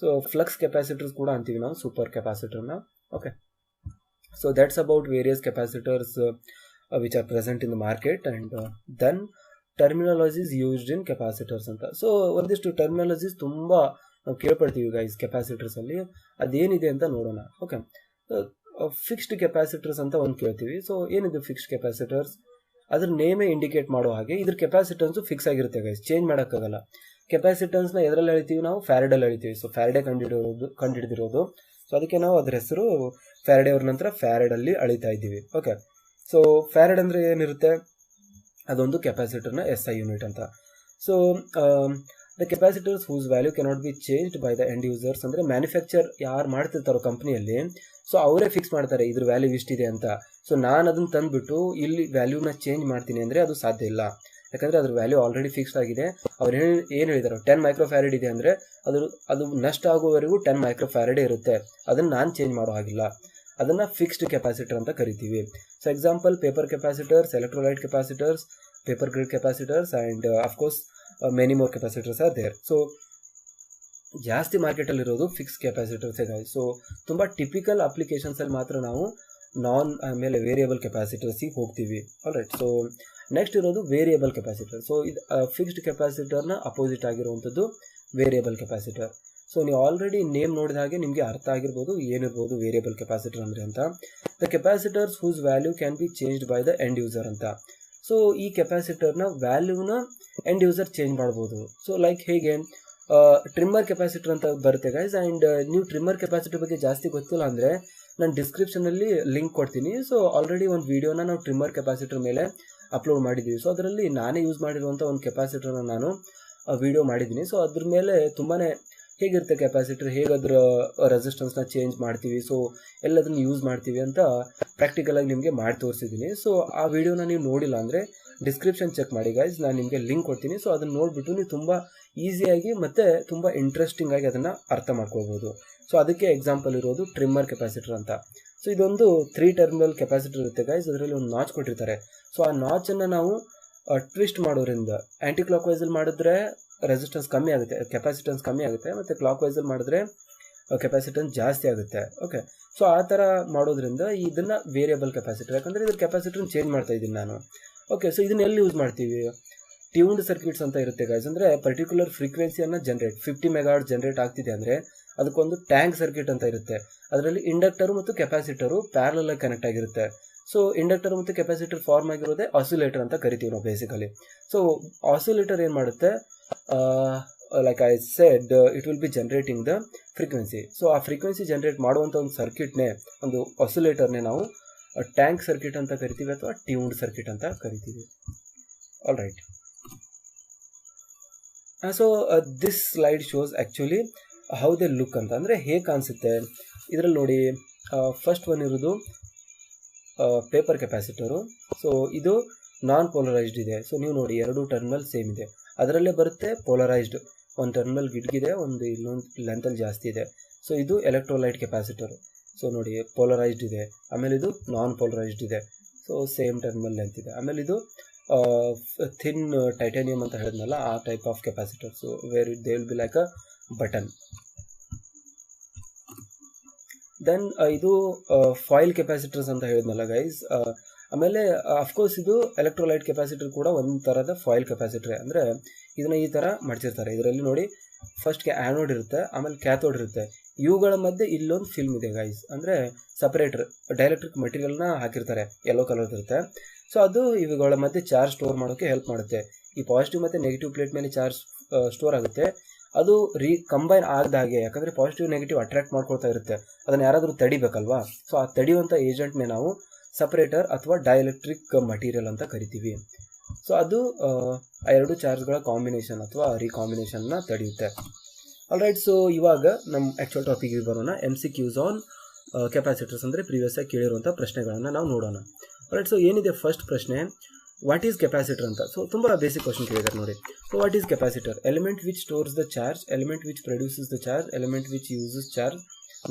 Speaker 1: ಸೊ ಫ್ಲಕ್ಸ್ ಕೆಪಾಸಿಟರ್ಸ್ ಕೂಡ ಅಂತೀವಿ ನಾವು ಸೂಪರ್ ಕೆಪಾಸಿಟರ್ನ. Okay, so that's about various capacitors which are present in the market. And then terminologies used in capacitors ಅಂತ. ಸೊ ಒಂದಿಷ್ಟು ಟರ್ಮಿನಾಲಜೀಸ್ ತುಂಬ ನಾವು ಕೇಳ್ಪಡ್ತೀವಿ ಗೈಸ್ ಕೆಪಾಸಿಟರ್ಸಲ್ಲಿ, ಅದೇನಿದೆ ಅಂತ ನೋಡೋಣ. ಓಕೆ, ಫಿಕ್ಸ್ಡ್ ಕೆಪಾಸಿಟರ್ಸ್ ಅಂತ ಒಂದು ಕೇಳ್ತೀವಿ. ಸೊ ಏನಿದೆ ಫಿಕ್ಸ್ಡ್ ಕೆಪಾಸಿಟರ್ಸ್? ಅದ್ರ ನೇಮೇ ಇಂಡಿಕೇಟ್ ಮಾಡೋ ಹಾಗೆ ಇದ್ರ ಕೆಪಾಸಿಟನ್ಸು ಫಿಕ್ಸ್ ಆಗಿರುತ್ತೆ ಗೈಸ್, ಚೇಂಜ್ ಮಾಡೋಕ್ಕಾಗಲ್ಲ. ಕೆಪಾಸಿಟನ್ಸ್ನ ಎದರಲ್ಲಿ ಅಳಿತೀವಿ ನಾವು? ಫ್ಯಾರಡಲ್ಲಿ ಅಳಿತೀವಿ. ಸೊ ಫ್ಯಾರಡೆ ಕಂಡುಹಿಡಿದಿರೋದು. ಸೊ ಅದಕ್ಕೆ ನಾವು ಅದ್ರ ಹೆಸರು ಫ್ಯಾರಡೆ ಅವ್ರ ನಂತರ ಫ್ಯಾರಡಲ್ಲಿ ಅಳಿತಾ ಇದ್ದೀವಿ. ಓಕೆ, ಸೊ ಫ್ಯಾರಡ್ ಅಂದರೆ ಏನಿರುತ್ತೆ? ಅದೊಂದು ಕೆಪಾಸಿಟರ್ನ SI ಯೂನಿಟ್ ಅಂತ. So the capacitors whose value cannot be changed by the end users, ಅಂದರೆ ಮ್ಯಾನುಫ್ಯಾಕ್ಚರ್ ಯಾರು ಮಾಡ್ತಿರ್ತಾರೋ ಕಂಪ್ನಿಯಲ್ಲಿ, ಸೊ ಅವರೇ ಫಿಕ್ಸ್ ಮಾಡ್ತಾರೆ ಇದ್ರ ವ್ಯಾಲ್ಯೂ ಇಷ್ಟಿದೆ ಅಂತ. ಸೊ ನಾನು ಅದನ್ನು ತಂದುಬಿಟ್ಟು ಇಲ್ಲಿ ವ್ಯಾಲ್ಯೂನ ಚೇಂಜ್ ಮಾಡ್ತೀನಿ ಅಂದರೆ ಅದು ಸಾಧ್ಯ ಇಲ್ಲ, ಯಾಕಂದರೆ ಅದ್ರ ವ್ಯಾಲ್ಯೂ ಆಲ್ರೆಡಿ ಫಿಕ್ಸ್ಡ್ ಆಗಿದೆ. ಅವ್ರು ಏನು ಹೇಳಿದಾರೋ 10 ಮೈಕ್ರೋಫ್ಯಾರಡ್ ಇದೆ ಅಂದರೆ ಅದು ನಷ್ಟ ಆಗುವವರೆಗೂ 10 ಮೈಕ್ರೋಫ್ಯಾರಡೇ ಇರುತ್ತೆ, ಅದನ್ನು ನಾನು ಚೇಂಜ್ ಮಾಡೋ ಹಾಗಿಲ್ಲ. ಅದನ್ನು ಫಿಕ್ಸ್ಡ್ ಕೆಪಾಸಿಟರ್ ಅಂತ ಕರಿತೀವಿ. So example paper capacitors, electrolyte capacitors, paper grid capacitors and of course many more capacitors are there. So ಜಾಸ್ತಿ ಮಾರ್ಕೆಟಲ್ಲಿರೋದು ಫಿಕ್ಸ್ ಕೆಪಾಸಿಟರ್ಸೇ ಗಾಯ್ಸ್. ಸೊ ತುಂಬ ಟಿಪಿಕಲ್ ಅಪ್ಲಿಕೇಶನ್ಸಲ್ಲಿ ಮಾತ್ರ ನಾವು ಆಮೇಲೆ ವೇರಿಯಬಲ್ ಕೆಪಾಸಿಟರ್ಸಿಗೆ ಹೋಗ್ತೀವಿ. ಆಲ್ರೈಟ್, ಸೊ ನೆಕ್ಸ್ಟ್ ಇರೋದು ವೇರಿಯಬಲ್ ಕೆಪಾಸಿಟರ್. ಸೊ ಇದು ಫಿಕ್ಸ್ಡ್ ಕೆಪಾಸಿಟರ್ನ ಅಪೋಸಿಟ್ ಆಗಿರುವಂಥದ್ದು ವೇರಿಯಬಲ್ ಕೆಪಾಸಿಟರ್. ಸೊ ನೀವು ಆಲ್ರೆಡಿ ನೇಮ್ ನೋಡಿದ ಹಾಗೆ ನಿಮಗೆ ಅರ್ಥ ಆಗಿರ್ಬೋದು ಏನಿರ್ಬೋದು ವೇರಿಯಬಲ್ ಕೆಪಾಸಿಟರ್ ಅಂದರೆ ಅಂತ. The capacitors whose value can be changed by the end user ಅಂತ. ಸೊ ಈ ಕೆಪಾಸಿಟರ್ನ ವ್ಯಾಲ್ಯೂನ ಎಂಡ್ ಯೂಸರ್ ಚೇಂಜ್ ಮಾಡ್ಬೋದು. ಸೊ ಲೈಕ್ ಹೇಗೆ ಟ್ರಿಮ್ಮರ್ ಕೆಪಾಸಿಟರ್ ಅಂತ ಬರುತ್ತೆ ಗೈಸ್. ಆ್ಯಂಡ್ ನೀವು ಟ್ರಿಮ್ಮರ್ ಕೆಪಾಸಿಟರ್ ಬಗ್ಗೆ ಜಾಸ್ತಿ ಗೊತ್ತಿಲ್ಲ ಅಂದರೆ ನಾನು ಡಿಸ್ಕ್ರಿಪ್ಷನಲ್ಲಿ ಲಿಂಕ್ ಕೊಡ್ತೀನಿ. ಸೊ ಆಲ್ರೆಡಿ ಒಂದು ವೀಡಿಯೋನ ನಾವು ಟ್ರಿಮ್ಮರ್ ಕೆಪಾಸಿಟರ್ ಮೇಲೆ ಅಪ್ಲೋಡ್ ಮಾಡಿದ್ದೀವಿ. ಸೊ ಅದರಲ್ಲಿ ನಾನೇ ಯೂಸ್ ಮಾಡಿರುವಂಥ ಒಂದು ಕೆಪಾಸಿಟರ್ನ ನಾನು ವೀಡಿಯೋ ಮಾಡಿದ್ದೀನಿ. ಸೊ ಅದ್ರ ಮೇಲೆ ತುಂಬಾ ಹೇಗಿರುತ್ತೆ ಕೆಪಾಸಿಟರ್, ಹೇಗೆ ಅದರ ರೆಸಿಸ್ಟೆನ್ಸ್ನ ಚೇಂಜ್ ಮಾಡ್ತೀವಿ, ಸೊ ಎಲ್ಲದನ್ನು ಯೂಸ್ ಮಾಡ್ತೀವಿ ಅಂತ ಪ್ರಾಕ್ಟಿಕಲಾಗಿ ನಿಮಗೆ ಮಾಡಿ ತೋರಿಸಿದ್ದೀನಿ. ಸೊ ಆ ವಿಡಿಯೋನ ನೀವು ನೋಡಿಲ್ಲ ಅಂದರೆ ಡಿಸ್ಕ್ರಿಪ್ಷನ್ ಚೆಕ್ ಮಾಡಿ ಗೈಸ್, ನಾನು ನಿಮಗೆ ಲಿಂಕ್ ಕೊಡ್ತೀನಿ. ಸೊ ಅದನ್ನು ನೋಡಿಬಿಟ್ಟು ನೀವು ತುಂಬ ಈಸಿಯಾಗಿ ಮತ್ತು ತುಂಬ ಇಂಟ್ರೆಸ್ಟಿಂಗ್ ಆಗಿ ಅದನ್ನು ಅರ್ಥ ಮಾಡ್ಕೋಬೋದು. ಸೊ ಅದಕ್ಕೆ ಎಕ್ಸಾಂಪಲ್ ಇರೋದು ಟ್ರಿಮ್ಮರ್ ಕೆಪಾಸಿಟರ್ ಅಂತ. ಸೊ ಇದೊಂದು 3 ಟರ್ಮಿನಲ್ ಕೆಪಾಸಿಟರ್ ಇರುತ್ತೆ ಗೈಸ್. ಅದರಲ್ಲಿ ಒಂದು ನಾಚ್ ಕೊಟ್ಟಿರ್ತಾರೆ. ಸೊ ಆ ನಾಚನ್ನು ನಾವು ಟ್ವಿಸ್ಟ್ ಮಾಡೋದ್ರಿಂದ ಆ್ಯಂಟಿ ಕ್ಲಾಕ್ ವೈಸಲ್ಲಿ ಮಾಡಿದ್ರೆ ರೆಸಿಸ್ಟೆನ್ಸ್ ಕಮ್ಮಿ ಆಗುತ್ತೆ, ಕೆಪಾಸಿಟನ್ಸ್ ಕಮ್ಮಿ ಆಗುತ್ತೆ, ಮತ್ತು ಕ್ಲಾಕ್ ವೈಸಲ್ಲಿ ಮಾಡಿದ್ರೆ ಕೆಪಾಸಿಟನ್ಸ್ ಜಾಸ್ತಿ ಆಗುತ್ತೆ. ಓಕೆ, ಸೊ ಆ ಥರ ಮಾಡೋದ್ರಿಂದ ಇದನ್ನು ವೇರಿಯಬಲ್ ಕೆಪಾಸಿಟರ್, ಯಾಕಂದರೆ ಇದ್ರ ಕೆಪಾಸಿಟರ್ನ ಚೇಂಜ್ ಮಾಡ್ತಾ ಇದ್ದೀನಿ ನಾನು. ಓಕೆ, ಸೊ ಇದನ್ನ ಎಲ್ಲಿ ಯೂಸ್ ಮಾಡ್ತೀವಿ? ಟ್ಯೂನ್ಡ್ ಸರ್ಕ್ಯೂಟ್ಸ್ ಅಂತ ಇರುತ್ತೆ ಗೈಸ್. ಅಂದರೆ ಪರ್ಟಿಕ್ಯುಲರ್ ಫ್ರೀಕ್ವೆನ್ಸಿಯನ್ನು 50 ಮೆಗಾಹರ್ಟ್ಜ್ ಜನರೇಟ್ ಆಗ್ತಿದೆ ಅಂದರೆ ಅದಕ್ಕೊಂದು ಟ್ಯಾಂಕ್ ಸರ್ಕ್ಯೂಟ್ ಅಂತ ಇರುತ್ತೆ. ಅದರಲ್ಲಿ ಇಂಡಕ್ಟರು ಮತ್ತು ಕೆಪಾಸಿಟರು ಪ್ಯಾರಲಲ್ ಆಗಿ ಕನೆಕ್ಟ್ ಆಗಿರುತ್ತೆ. ಸೊ ಇಂಡಕ್ಟರ್ ಮತ್ತು ಕೆಪಾಸಿಟರ್ ಫಾರ್ಮ್ ಆಗಿರೋದೇ ಆಸಿಲೇಟರ್ ಅಂತ ಕರಿತೀವಿ ನಾವು ಬೇಸಿಕಲಿ. ಸೊ ಆಸಿಲೇಟರ್ ಏನು ಮಾಡುತ್ತೆ? Like I said it will be generating the frequency. So ಆ ಫ್ರೀಕ್ವೆನ್ಸಿ ಜನರೇಟ್ ಮಾಡುವಂಥ ಒಂದು ಸರ್ಕ್ಯೂಟ್ನೇ, ಒಂದು ಆಸಿಲೇಟರ್ನೇ ನಾವು ಟ್ಯಾಂಕ್ ಸರ್ಕ್ಯೂಟ್ ಅಂತ ಕರಿತೀವಿ ಅಥವಾ ಟ್ಯೂನ್ಡ್ ಸರ್ಕ್ಯೂಟ್ ಅಂತ ಕರಿತೀವಿ. All right, so this slide shows actually how they look ಅಂತ, ಅಂದರೆ ಹೇಗೆ ಕಾಣಿಸುತ್ತೆ ಇದರಲ್ಲಿ ನೋಡಿ. ಫಸ್ಟ್ ಒನ್ ಇರೋದು ಪೇಪರ್ ಕೆಪಾಸಿಟರು. ಸೊ ಇದು ನಾನ್ ಪೋಲರೈಸ್ಡ್ ಇದೆ. ಸೊ ನೀವು ನೋಡಿ 2 ಟರ್ಮಿನಲ್ ಸೇಮ್ ಇದೆ. ಅದರಲ್ಲೇ ಬರುತ್ತೆ ಪೋಲರೈಸ್ಡ್, ಒಂದು ಟರ್ಮಿನಲ್ ಗಿಡ್ಗಿದೆ, ಒಂದು ಇಲ್ಲೊಂದು ಲೆಂತಲ್ಲಿ ಜಾಸ್ತಿ ಇದೆ. ಸೊ ಇದು ಎಲೆಕ್ಟ್ರೋಲೈಟ್ ಕೆಪಾಸಿಟರ್. ಸೊ ನೋಡಿ ಪೋಲರೈಸ್ಡ್ ಇದೆ, ಆಮೇಲೆ ಇದು ನಾನ್ ಪೋಲರೈಸ್ಡ್ ಇದೆ. ಸೊ ಸೇಮ್ ಟರ್ಮಿನಲ್ ಲೆಂತ್ ಇದೆ. ಆಮೇಲೆ ಇದು ಥಿನ್ ಟೈಟಾನಿಯಮ್ ಅಂತ ಹೇಳಿದ್ನಲ್ಲ, ಆ type of capacitor. So where they will be like a button. Then ಇದು ಫಾಯಿಲ್ ಕೆಪಾಸಿಟರ್ಸ್ ಅಂತ ಹೇಳಿದ್ನಲ್ಲ ಗೈಸ್. ಆಮೇಲೆ ಅಫ್ಕೋರ್ಸ್ ಇದು ಎಲೆಕ್ಟ್ರೋಲೈಟ್ ಕೆಪಾಸಿಟರ್ ಕೂಡ ಒಂದು ಥರದ ಫಾಯಿಲ್ ಕೆಪಾಸಿಟರ್. ಅಂದರೆ ಇದನ್ನ ಈ ಥರ ಮಡಿಸಿರ್ತಾರೆ. ಇದರಲ್ಲಿ ನೋಡಿ ಫಸ್ಟ್ಗೆ ಆ್ಯನೋಡ್ ಇರುತ್ತೆ, ಆಮೇಲೆ ಕ್ಯಾಥೋಡ್ ಇರುತ್ತೆ. ಇವುಗಳ ಮಧ್ಯೆ ಇಲ್ಲೊಂದು ಫಿಲ್ಮ್ ಇದೆ ಗೈಸ್, ಅಂದರೆ ಸಪ್ರೇಟರ್ ಡೈಎಲೆಕ್ಟ್ರಿಕ್ ಮಟೀರಿಯಲ್ನ ಹಾಕಿರ್ತಾರೆ, ಯೆಲ್ಲೋ ಕಲರ್ ಇರುತ್ತೆ. ಸೊ ಅದು ಇವುಗಳ ಮಧ್ಯೆ ಚಾರ್ಜ್ ಸ್ಟೋರ್ ಮಾಡೋಕ್ಕೆ ಹೆಲ್ಪ್ ಮಾಡುತ್ತೆ. ಈ ಪಾಸಿಟಿವ್ ಮತ್ತು ನೆಗೆಟಿವ್ ಪ್ಲೇಟ್ ಮೇಲೆ ಚಾರ್ಜ್ ಸ್ಟೋರ್ ಆಗುತ್ತೆ. ಅದು ಕಂಬೈನ್ ಆಗದ ಹಾಗೆ, ಯಾಕಂದರೆ ಪಾಸಿಟಿವ್ ನೆಗೆಟಿವ್ ಅಟ್ರಾಕ್ಟ್ ಮಾಡ್ಕೊಳ್ತಾ ಇರುತ್ತೆ, ಅದನ್ನು ಯಾರಾದರೂ ತಡಿಬೇಕಲ್ವಾ. ಸೊ ಆ ತಡಿಯುವಂಥ ಏಜೆಂಟ್ನೇ ನಾವು ಸಪ್ರೇಟರ್ ಅಥವಾ ಡೈಎಲೆಕ್ಟ್ರಿಕ್ ಮಟೀರಿಯಲ್ ಅಂತ ಕರಿತೀವಿ. ಸೊ ಅದು ಆ ಎರಡು ಚಾರ್ಜ್ಗಳ ಕಾಂಬಿನೇಷನ್ ಅಥವಾ ರೀಕಾಂಬಿನೇಷನ್ನ ತಡೆಯುತ್ತೆ. ಆಲ್ರೈಟ್, ಸೊ ಇವಾಗ ನಮ್ಮ ಆ್ಯಕ್ಚುಯಲ್ ಟಾಪಿಕ್ಗೆ ಬರೋಣ. MCQs ಆನ್ ಕೆಪಾಸಿಟರ್ಸ್, ಅಂದರೆ ಪ್ರೀವಿಯಸ್ ಆಗಿ ಕೇಳಿರುವಂಥ ಪ್ರಶ್ನೆಗಳನ್ನು ನಾವು ನೋಡೋಣ. ಆಲ್ರೈಟ್, ಸೊ ಏನಿದೆ ಫಸ್ಟ್ ಪ್ರಶ್ನೆ, ವಾಟ್ ಈಸ್ ಕೆಪಾಸಿಟರ್ ಅಂತ. ಸೊ ತುಂಬ ಬೇಸಿಕ್ ಕ್ವಶನ್ ಕೇಳಿದ್ದಾರೆ ನೋಡಿ. So what is capacitor? Element which stores the charge, element which produces the charge, element which uses charge,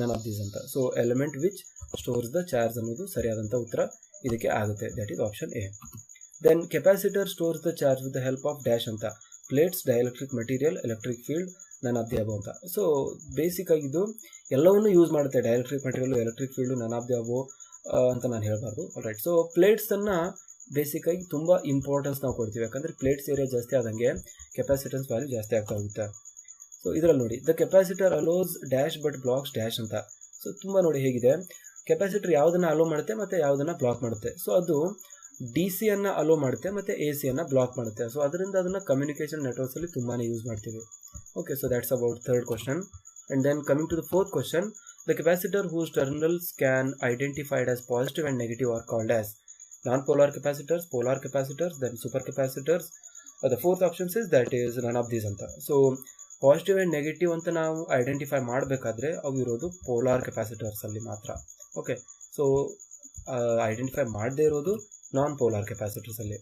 Speaker 1: none of these ಅಂತ. So element which stores the charge ಅನ್ನೋದು ಸರಿಯಾದಂಥ ಉತ್ತರ ಇದಕ್ಕೆ ಆಗುತ್ತೆ. That is option A. Then capacitor stores the charge with the help of dash ಅಂತ. Plates, dielectric material, electric field, none of the above ಅಂತ. So basic ಆಗಿದ್ದು ಎಲ್ಲವನ್ನೂ use ಮಾಡುತ್ತೆ. Dielectric material, electric field, none of the above ಅಂತ ನಾನು ಹೇಳಬಾರ್ದು. All right, so ಪ್ಲೇಟ್ಸನ್ನು ಬೇಸಿಕ್ಕಾಗಿ ತುಂಬ importance ನಾವು ಕೊಡ್ತೀವಿ, ಯಾಕಂದರೆ ಪ್ಲೇಟ್ಸ್ ಏರಿಯಾ ಜಾಸ್ತಿ ಆದಂಗೆ ಕೆಪಾಸಿಟನ್ಸ್ ವ್ಯಾಲ್ಯೂ ಜಾಸ್ತಿ ಆಗ್ತಾ ಹೋಗುತ್ತೆ. ಸೊ ಇದರಲ್ಲಿ ನೋಡಿ, the capacitor allows dash but blocks dash ಅಂತ. ಸೊ ತುಂಬ ನೋಡಿ ಹೇಗಿದೆ, ಕೆಪಾಸಿಟರ್ ಯಾವುದನ್ನು ಅಲೋ ಮಾಡುತ್ತೆ ಮತ್ತು ಯಾವುದನ್ನು ಬ್ಲಾಕ್ ಮಾಡುತ್ತೆ. ಸೊ ಅದು DC ಅನ್ನು ಅಲೋ ಮಾಡುತ್ತೆ ಮತ್ತು AC ಅನ್ನು ಬ್ಲಾಕ್ ಮಾಡುತ್ತೆ. ಸೊ ಅದರಿಂದ ಅದನ್ನು ಕಮ್ಯುನಿಕೇಷನ್ ನೆಟ್ವರ್ಕ್ಸಲ್ಲಿ ತುಂಬಾ ಯೂಸ್ ಮಾಡ್ತೀವಿ. Okay, so that's about third question. And then coming to the fourth question, the capacitor whose terminals can identified as positive and negative are called as non-polar capacitors, polar capacitors, then super capacitors. The fourth option is that is none of these ಅಂತ. So positive and negative ಅಂತ ನಾವು identify ಮಾಡಬೇಕಾದ್ರೆ ಅವು ಇರೋದು polar ಕೆಪಾಸಿಟರ್ಸಲ್ಲಿ ಮಾತ್ರ. Okay, so identify ಮಾಡದೇ ಇರೋದು non polar ಕೆಪಾಸಿಟರ್ಸಲ್ಲಿ.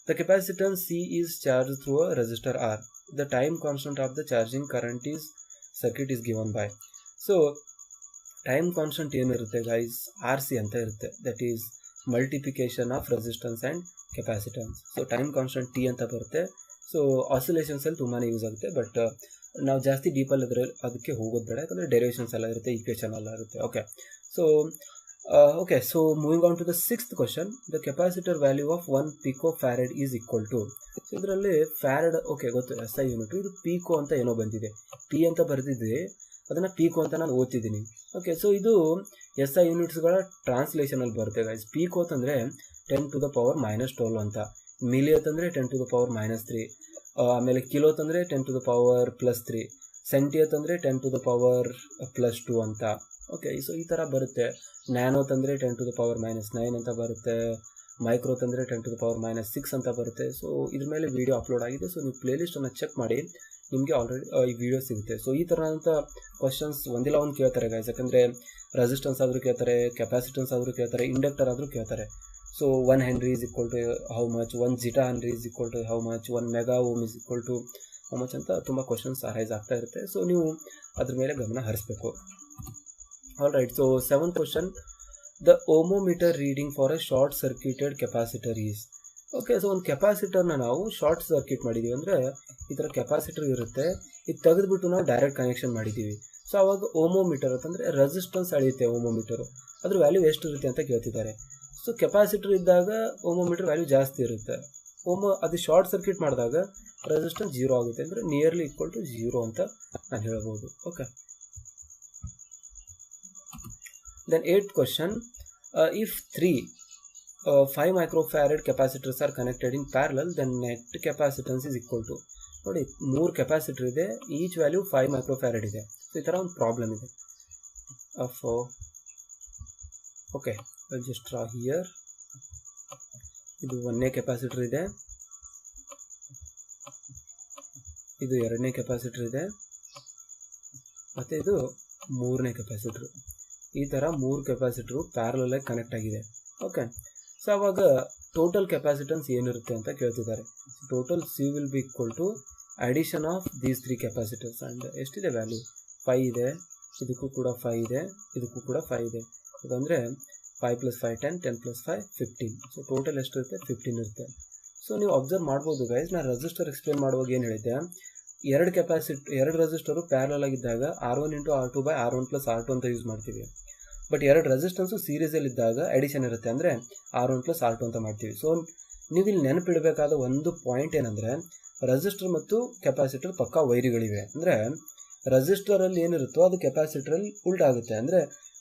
Speaker 1: The capacitance C is charge through a resistor R. The time constant of the charging current is circuit is given by. So time constant ಏನಿರುತ್ತೆ guys, RC ಅಂತ ಇರುತ್ತೆ. That is multiplication of resistance and capacitance. So time constant T ಅಂತ ಬರುತ್ತೆ. So ಆಸಿಲೇಷನ್ಸಲ್ಲಿ ತುಂಬಾ use ಆಗುತ್ತೆ, but ನಾವು ಜಾಸ್ತಿ ಡೀಪಲ್ಲಿ ಅದಕ್ಕೆ ಹೋಗೋದು ಬೇಡ, ಯಾಕಂದರೆ ಡೆರಿವೇಷನ್ಸ್ ಎಲ್ಲ ಇರುತ್ತೆ, ಈಕ್ವೇಷನ್ ಎಲ್ಲ ಇರುತ್ತೆ. Okay, so moving on to the sixth question, the capacitor value of 1 pico farad is equal to. So ಇದರಲ್ಲಿ ಫ್ಯಾರಡ್ ಓಕೆ ಗೊತ್ತು, SI ಯೂನಿಟು. ಇದು ಪೀಕೋ ಅಂತ ಏನೋ ಬಂದಿದೆ, P ಅಂತ ಬರೆದಿದೆ, ಅದನ್ನು ಪೀಕೋ ಅಂತ ನಾನು ಓದ್ತಿದ್ದೀನಿ. ಓಕೆ, ಸೊ ಇದು SI ಯೂನಿಟ್ಸ್ಗಳ ಟ್ರಾನ್ಸ್ಲೇಷನಲ್ಲಿ ಬರುತ್ತೆ ಗೈಸ್. ಪೀಕೋ ಅಂತಂದರೆ 10 to the power -12 ಅಂತ, ಮಿಲಿ ಅಂತಂದರೆ 10 to the power -3, ಆಮೇಲೆ ಕಿಲೋ ಅಂತಂದರೆ 10 to the power +3, ಸೆಂಟಿ ಅಂತಂದರೆ 10 to the power +2 ಅಂತ. ಓಕೆ, ಸೊ ಈ ಥರ ಬರುತ್ತೆ. ನ್ಯಾನೋ ತಂದರೆ 10 to the power -9 ಅಂತ ಬರುತ್ತೆ. ಮೈಕ್ರೋ ತಂದರೆ 10 to the power -6 ಅಂತ ಬರುತ್ತೆ. ಸೊ ಇದ್ರ ಮೇಲೆ ವಿಡಿಯೋ ಅಪ್ಲೋಡ್ ಆಗಿದೆ. ಸೊ ನೀವು ಪ್ಲೇಲಿಸ್ಟನ್ನು ಚೆಕ್ ಮಾಡಿ, ನಿಮಗೆ ಆಲ್ರೆಡಿ ಈ ವಿಡಿಯೋ ಸಿಗುತ್ತೆ. ಸೊ ಈ ಥರದಂಥ ಕ್ವಶನ್ಸ್ ಒಂದಿಲ್ಲ ಒಂದು ಕೇಳ್ತಾರೆ ಗೈಸ್, ಯಾಕಂದರೆ ರೆಸಿಸ್ಟೆನ್ಸ್ ಆದರೂ ಕೇಳ್ತಾರೆ, ಕೆಪಾಸಿಟನ್ಸ್ ಆದರೂ ಕೇಳ್ತಾರೆ, ಇಂಡಕ್ಟರ್ ಆದರೂ ಕೇಳ್ತಾರೆ. So 1 Henry is equal to how much, 1 zeta Henry is equal to how much, 1 mega ohm is equal to how much ಅಂತ ತುಂಬ ಕ್ವಶನ್ಸ್ ಅರೈಸ್ ಆಗ್ತಾ ಇರುತ್ತೆ. ಸೊ ನೀವು ಅದ್ರ ಮೇಲೆ ಗಮನ ಹರಿಸಬೇಕು. All right, so seventh question, the ohmmeter reading for a short circuited capacitor is. Okay, so ಒಂದು ಕೆಪಾಸಿಟರ್ನ ನಾವು ಶಾರ್ಟ್ ಸರ್ಕ್ಯೂಟ್ ಮಾಡಿದ್ದೀವಿ ಅಂದರೆ ಈ ಥರ ಕೆಪಾಸಿಟರ್ ಇರುತ್ತೆ, ಇದು ತೆಗೆದುಬಿಟ್ಟು ನಾವು ಡೈರೆಕ್ಟ್ ಕನೆಕ್ಷನ್ ಮಾಡಿದ್ದೀವಿ. ಸೊ ಅವಾಗ ಓಮೋಮೀಟರ್ ಅಂತಂದರೆ ರೆಸಿಸ್ಟೆನ್ಸ್ ಅಳೆಯುತ್ತೆ. ಓಮೋಮೀಟರು ಅದ್ರ ವ್ಯಾಲ್ಯೂ ಎಷ್ಟು ಇರುತ್ತೆ ಅಂತ ಕೇಳ್ತಿದ್ದಾರೆ. ಸೊ ಕೆಪಾಸಿಟರ್ ಇದ್ದಾಗ ಓಮೋಮೀಟರ್ ವ್ಯಾಲ್ಯೂ ಜಾಸ್ತಿ ಇರುತ್ತೆ. ಅದು ಶಾರ್ಟ್ ಸರ್ಕ್ಯೂಟ್ ಮಾಡಿದಾಗ ರೆಸಿಸ್ಟೆನ್ಸ್ 0 ಆಗುತ್ತೆ, ಅಂದರೆ ನಿಯರ್ಲಿ ಈಕ್ವಲ್ ಟು 0 ಅಂತ ನಾನು ಹೇಳ್ಬೋದು. Okay, then eight question, if 5 microfarad capacitors are connected in parallel, then net capacitance is equal to. ನೋಡಿ, 3 ಕೆಪಾಸಿಟರ್ ಇದೆ, ಈಚ್ ವ್ಯಾಲ್ಯೂ 5 microfarad ಇದೆ. ಸೊ ಈ ಥರ ಒಂದು ಪ್ರಾಬ್ಲಮ್ ಇದೆ. Okay, just draw here. ಇದು 1ನೇ ಕೆಪಾಸಿಟರ್ ಇದೆ, ಇದು 2ನೇ ಕೆಪಾಸಿಟರ್ ಇದೆ, ಮತ್ತು ಇದು 3ನೇ ಕೆಪಾಸಿಟರ್. ಈ ಥರ 3 ಕೆಪಾಸಿಟರು ಪ್ಯಾರಲಲ್ ಆಗಿ ಕನೆಕ್ಟ್ ಆಗಿದೆ. ಓಕೆ, ಸೊ ಅವಾಗ ಟೋಟಲ್ ಕೆಪಾಸಿಟನ್ಸ್ ಏನಿರುತ್ತೆ ಅಂತ ಕೇಳ್ತಿದ್ದಾರೆ. Total C will be equal to addition of these 3 capacitors. And ಎಷ್ಟಿದೆ ವ್ಯಾಲ್ಯೂ? 5 ಇದೆ, ಇದಕ್ಕೂ ಕೂಡ 5 ಇದೆ, ಇದಕ್ಕೂ ಕೂಡ 5 ಇದೆ. ಅದಂದರೆ 5 + 5 10, 10 + 5 15. ಸೊ ಟೋಟಲ್ ಎಷ್ಟಿರುತ್ತೆ? 15 ಇರುತ್ತೆ. ಸೊ ನೀವು ಅಬ್ಸರ್ವ್ ಮಾಡ್ಬೋದು ಗೈಸ್, ನಾನು ರೆಸಿಸ್ಟರ್ ಎಕ್ಸ್ಪ್ಲೇನ್ ಮಾಡುವಾಗ ಏನು ಹೇಳಿದ್ದೆ, 2 ರೆಸಿಸ್ಟರು ಪ್ಯಾರಲಲ್ ಆಗಿದ್ದಾಗ R1 × R2/R1 + R2 ಅಂತ ಯೂಸ್ ಮಾಡ್ತೀವಿ. ಬಟ್ ಎರಡು ರೆಸಿಸ್ಟೆನ್ಸು ಸೀರೀಸಲ್ಲಿ ಇದ್ದಾಗ ಅಡಿಷನ್ ಇರುತ್ತೆ, ಅಂದರೆ R1 + R2 ಅಂತ ಮಾಡ್ತೀವಿ. ಸೊ ನೀವು ಇಲ್ಲಿ ನೆನಪಿಡಬೇಕಾದ ಒಂದು ಪಾಯಿಂಟ್ ಏನಂದರೆ, ರೆಸಿಸ್ಟರ್ ಮತ್ತು ಕೆಪಾಸಿಟರ್ ಪಕ್ಕಾ ವೈರಿಗಳಿವೆ. ಅಂದರೆ ರೆಸಿಸ್ಟರಲ್ಲಿ ಏನಿರುತ್ತೋ ಅದು ಕೆಪಾಸಿಟರಲ್ಲಿ ಉಲ್ಟಾಗುತ್ತೆ. ಅಂದರೆ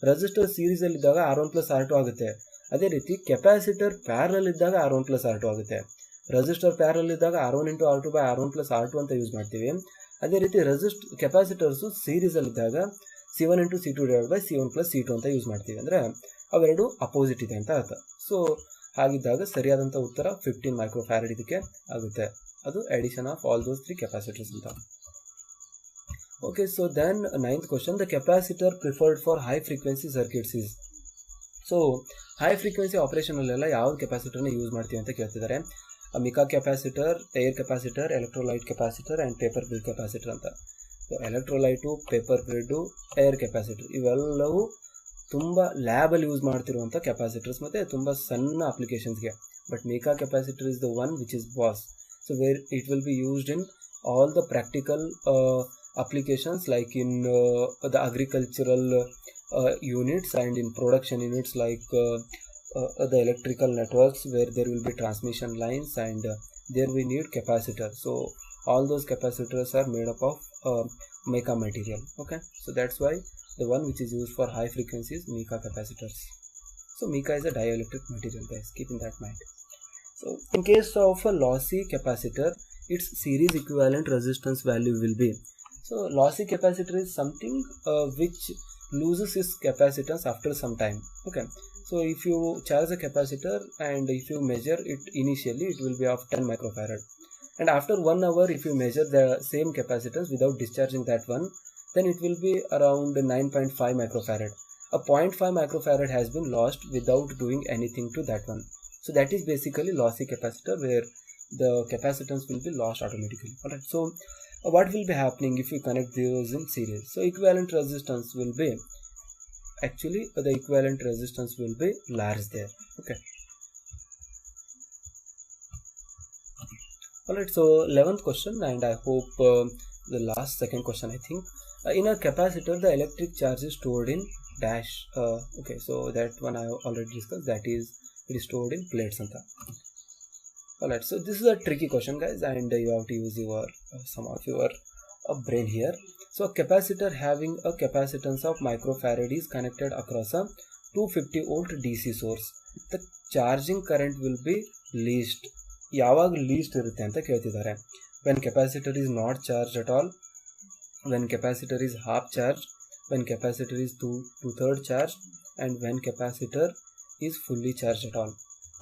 Speaker 1: ರೆಸಿಸ್ಟರ್ ಸೀರೀಸಲ್ಲಿ ಇದ್ದಾಗ R1 + R2 ಆಗುತ್ತೆ. ಅದೇ ರೀತಿ ಕೆಪಾಸಿಟರ್ ಪ್ಯಾರಲಲ್ ಇದ್ದಾಗ R1 + R2 ಆಗುತ್ತೆ. ರೆಸಿಸ್ಟರ್ ಪ್ಯಾರಲಲ್ ಇದ್ದಾಗ R1 × R2/R1 + R2 ಅಂತ ಯೂಸ್ ಮಾಡ್ತೀವಿ. ಅದೇ ರೀತಿ ಕೆಪಾಸಿಟರ್ಸು ಸೀರೀಸಲ್ಲಿದ್ದಾಗ C1 × C2/C1 + C2 ಅಂತ ಯೂಸ್ ಮಾಡ್ತೀವಿ. ಅಂದರೆ ಅವೆರಡು ಅಪೋಸಿಟ್ ಇದೆ ಅಂತ ಅರ್ಥ. ಸೊ ಹಾಗಿದ್ದಾಗ ಸರಿಯಾದಂಥ ಉತ್ತರ 15 ಮೈಕ್ರೋಫ್ಯಾರಡ್ ಇದಕ್ಕೆ ಆಗುತ್ತೆ. ಅದು addition of all those 3 capacitors ಅಂತ. Okay, so then 9th question, the capacitor preferred for high frequency circuits is. So high frequency ಆಪರೇಷನಲ್ಲೆಲ್ಲ ಯಾವ ಕೆಪಾಸಿಟರ್ನ ಯೂಸ್ ಮಾಡ್ತೀವಿ ಅಂತ ಕೇಳ್ತಿದ್ದಾರೆ. Mica capacitor, air capacitor, electrolyte capacitor and paper grid capacitor ಅಂತ. So electrolyte, paper grid, air capacitor ಇವೆಲ್ಲವೂ ತುಂಬ ಲ್ಯಾಬಲ್ಲಿ ಯೂಸ್ ಮಾಡ್ತಿರುವಂಥ ಕೆಪಾಸಿಟರ್ಸ್ ಮತ್ತು ತುಂಬ ಸಣ್ಣ ಅಪ್ಲಿಕೇಶನ್ಸ್ಗೆ. But mica capacitor is the one which is boss. So where it will be used in all the practical applications like in the agricultural units and in production units like the electrical networks where there will be transmission lines and there we need capacitor. So all those capacitors are made up of mica material. Okay, so that's why the one which is used for high frequency is mica capacitors. So mica is a dielectric material, guys, keep in that mind. So in case of a lossy capacitor, its series equivalent resistance value will be. So lossy capacitor is something which loses its capacitance after some time. Okay, so if you charge a capacitor and if you measure it initially, it will be of 10 microfarad, and after 1 hour if you measure the same capacitance without discharging that one, then it will be around 9.5 microfarad. A 0.5 microfarad has been lost without doing anything to that one. So that is basically lossy capacitor, where the capacitance will be lost automatically. Alright, so what will be happening if we connect those in series? So equivalent resistance will be, actually the equivalent resistance will be large there. Okay, alright, so 11th question, and I hope the last second question I think. In a capacitor the electric charge is stored in dash. Okay, so that one I already discussed, that is it is stored in plates anta. Alright, so this is a tricky question, guys, and you have to use your some of your brain here. So a capacitor having a capacitance of microfarad is connected across a 250 volt DC source. The charging current will be least. ಯಾವಾಗ list ಇರುತ್ತೆ ಅಂತ ಕೇಳ್ತಿದ್ದಾರೆ. when capacitor is not charged at all, when capacitor is half charged, when capacitor is 2/3 charged, and when capacitor is fully charged at all.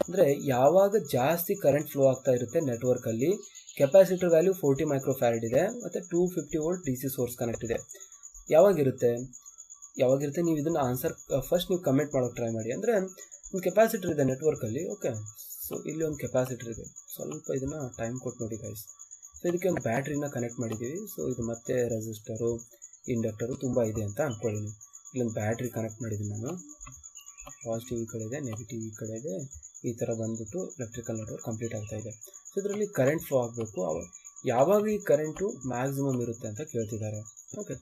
Speaker 1: ಅಂದರೆ ಯಾವಾಗ ಜಾಸ್ತಿ current flow ಆಗ್ತಾ ಇರುತ್ತೆ ನೆಟ್ವರ್ಕಲ್ಲಿ, capacitor value 40 microfarad ಇದೆ ಮತ್ತು 250 ವೋಲ್ಟ್ DC ಸೋರ್ಸ್ ಕನೆಕ್ಟ್ ಇದೆ. ಯಾವಾಗಿರುತ್ತೆ ನೀವು ಇದನ್ನು ಆನ್ಸರ್ ಫಸ್ಟ್ ನೀವು ಕಮೆಂಟ್ ಮಾಡೋಕ್ಕೆ ಟ್ರೈ ಮಾಡಿ. ಅಂದರೆ ಒಂದು ಕೆಪಾಸಿಟರ್ ಇದೆ ನೆಟ್ವರ್ಕಲ್ಲಿ. ಓಕೆ, ಸೊ ಇಲ್ಲಿ ಒಂದು ಕೆಪಾಸಿಟರ್ ಇದೆ, ಸ್ವಲ್ಪ ಇದನ್ನು ಟೈಮ್ ಕೊಟ್ಟು ನೋಡಿ ಗೈಸ್. ಸೊ ಇದಕ್ಕೆ ಒಂದು ಬ್ಯಾಟ್ರಿನ ಕನೆಕ್ಟ್ ಮಾಡಿದ್ದೀವಿ. ಸೊ ಇದು ಮತ್ತೆ ರೆಸಿಸ್ಟರು, ಇಂಡಕ್ಟರು ತುಂಬ ಇದೆ ಅಂತ ಅಂದ್ಕೊಳ್ಳಿ. ನೀವು ಇಲ್ಲೊಂದು ಬ್ಯಾಟ್ರಿ ಕನೆಕ್ಟ್ ಮಾಡಿದ್ದೀನಿ ನಾನು. ಪಾಸಿಟಿವ್ ಈ ಕಡೆ ಇದೆ, ನೆಗೆಟಿವ್ ಈ ಕಡೆ ಇದೆ. ಈ ಥರ ಬಂದ್ಬಿಟ್ಟು ಎಲೆಕ್ಟ್ರಿಕಲ್ ನೆಟ್ವರ್ಕ್ ಕಂಪ್ಲೀಟ್ ಆಗ್ತಾ ಇದೆ. ಸೊ ಇದರಲ್ಲಿ ಕರೆಂಟ್ ಫ್ಲೋ ಆಗಬೇಕು. ಯಾವಾಗ ಈ ಕರೆಂಟು ಮ್ಯಾಕ್ಸಿಮಮ್ ಇರುತ್ತೆ ಅಂತ ಕೇಳ್ತಿದ್ದಾರೆ. ಓಕೆ,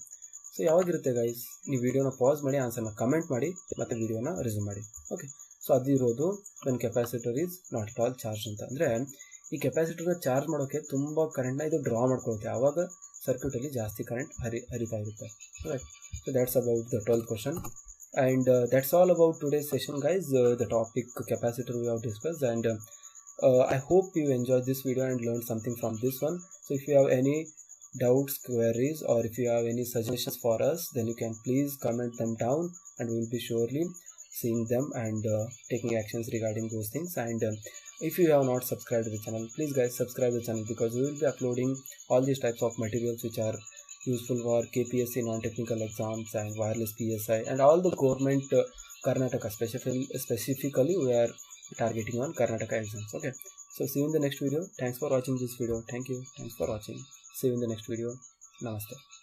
Speaker 1: ಸೊ ಯಾವಾಗಿರುತ್ತೆ ಗೈಸ್? ನೀವು ವಿಡಿಯೋನ ಪಾಸ್ ಮಾಡಿ ಆನ್ಸರ್ನ ಕಮೆಂಟ್ ಮಾಡಿ ಮತ್ತು ವಿಡಿಯೋನ ರಿಸ್ಯೂಮ್ ಮಾಡಿ. ಓಕೆ, ಸೊ ಅದಿರೋದು when capacitor is not at all charge ಅಂತ. ಅಂದರೆ ಈ ಕೆಪಾಸಿಟರ್ನ ಚಾರ್ಜ್ ಮಾಡೋಕ್ಕೆ ತುಂಬ ಕರೆಂಟ್ನ ಇದು ಡ್ರಾ ಮಾಡ್ಕೊಳ್ಳುತ್ತೆ. ಆವಾಗ ಸರ್ಕ್ಯೂಟಲ್ಲಿ ಜಾಸ್ತಿ ಕರೆಂಟ್ ಹರಿತಾ ಇರುತ್ತೆ. Right, so that's about the 12th question. And that's all about today's session, guys. The topic capacitor we have discussed, and I hope you enjoyed this video and learned something from this one. So if you have any doubts, queries, or if you have any suggestions for us, then you can please comment them down, and we will be surely seeing them and taking actions regarding those things. And if you have not subscribed to the channel, please guys subscribe to the channel, because we will be uploading all these types of materials which are useful for KPSC non-technical exams and wireless PSI and all the government Karnataka. Specifically we are targeting on Karnataka exams. Okay, so see you in the next video. Thanks for watching this video. Thanks for watching. See you in the next video. Namaste.